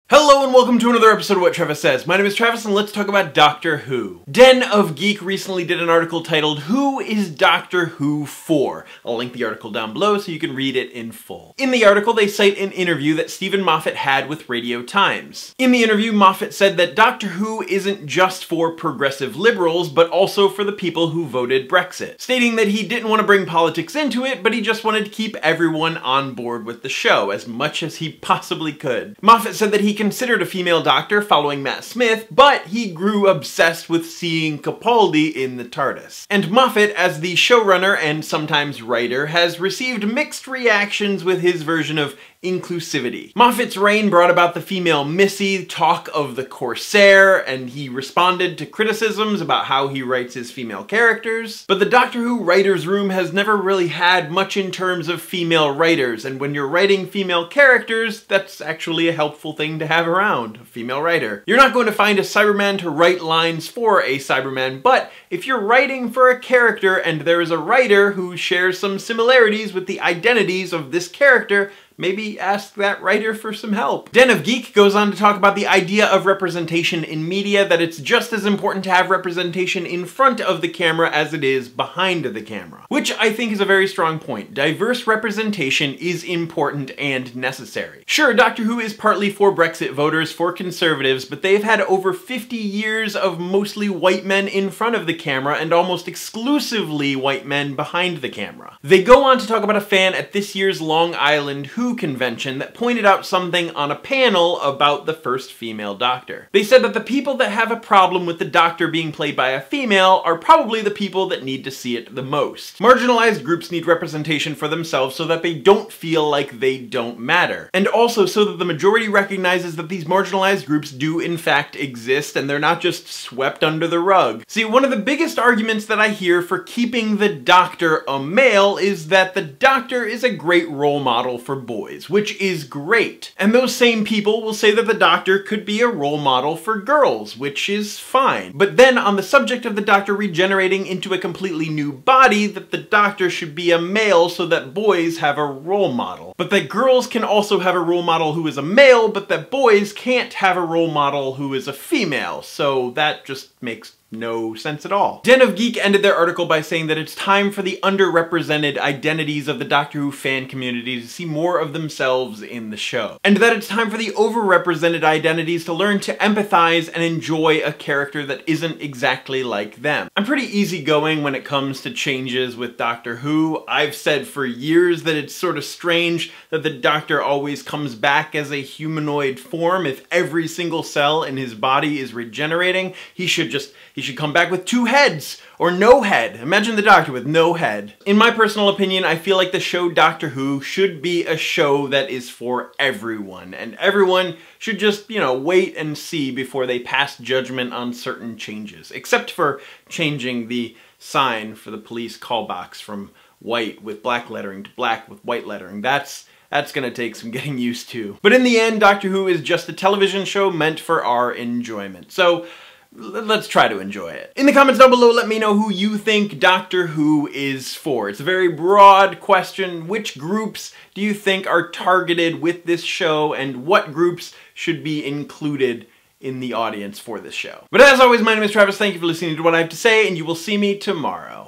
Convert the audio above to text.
Hello and welcome to another episode of What Travis Says. My name is Travis and let's talk about Doctor Who. Den of Geek recently did an article titled, "Who is Doctor Who for?" I'll link the article down below so you can read it in full. In the article, they cite an interview that Steven Moffat had with Radio Times. In the interview, Moffat said that Doctor Who isn't just for progressive liberals, but also for the people who voted Brexit, stating that he didn't want to bring politics into it, but he just wanted to keep everyone on board with the show as much as he possibly could. Moffat said that he considered a female doctor following Matt Smith, but he grew obsessed with seeing Capaldi in the TARDIS. And Moffat, as the showrunner and sometimes writer, has received mixed reactions with his version of inclusivity. Moffat's reign brought about the female Missy, talk of the Corsair, and he responded to criticisms about how he writes his female characters. But the Doctor Who writer's room has never really had much in terms of female writers, and when you're writing female characters, that's actually a helpful thing to have around, a female writer. You're not going to find a Cyberman to write lines for a Cyberman, but if you're writing for a character and there is a writer who shares some similarities with the identities of this character, maybe ask that writer for some help. Den of Geek goes on to talk about the idea of representation in media, that it's just as important to have representation in front of the camera as it is behind the camera. Which I think is a very strong point. Diverse representation is important and necessary. Sure, Doctor Who is partly for Brexit voters, for conservatives, but they've had over 50 years of mostly white men in front of the camera and almost exclusively white men behind the camera. They go on to talk about a fan at this year's Long Island Who convention that pointed out something on a panel about the first female Doctor. They said that the people that have a problem with the Doctor being played by a female are probably the people that need to see it the most. Marginalized groups need representation for themselves so that they don't feel like they don't matter. And also so that the majority recognizes that these marginalized groups do in fact exist and they're not just swept under the rug. See, one of the biggest arguments that I hear for keeping the Doctor a male is that the Doctor is a great role model for boys, which is great. And those same people will say that the Doctor could be a role model for girls, which is fine. But then on the subject of the Doctor regenerating into a completely new body, that the Doctor should be a male so that boys have a role model. But that girls can also have a role model who is a male, but that boys can't have a role model who is a female. So that just makes no sense at all. Den of Geek ended their article by saying that it's time for the underrepresented identities of the Doctor Who fan community to see more of themselves in the show. And that it's time for the overrepresented identities to learn to empathize and enjoy a character that isn't exactly like them. I'm pretty easygoing when it comes to changes with Doctor Who. I've said for years that it's sort of strange that the Doctor always comes back as a humanoid form. If every single cell in his body is regenerating, he should come back with 2 heads, or no head. Imagine the Doctor with no head. In my personal opinion, I feel like the show Doctor Who should be a show that is for everyone, and everyone should just, wait and see before they pass judgment on certain changes. Except for changing the sign for the police call box from white with black lettering to black with white lettering. That's gonna take some getting used to. But in the end, Doctor Who is just a television show meant for our enjoyment. So let's try to enjoy it. In the comments down below, let me know who you think Doctor Who is for. It's a very broad question. Which groups do you think are targeted with this show, and what groups should be included in the audience for this show? But as always, my name is Travis. Thank you for listening to what I have to say, and you will see me tomorrow.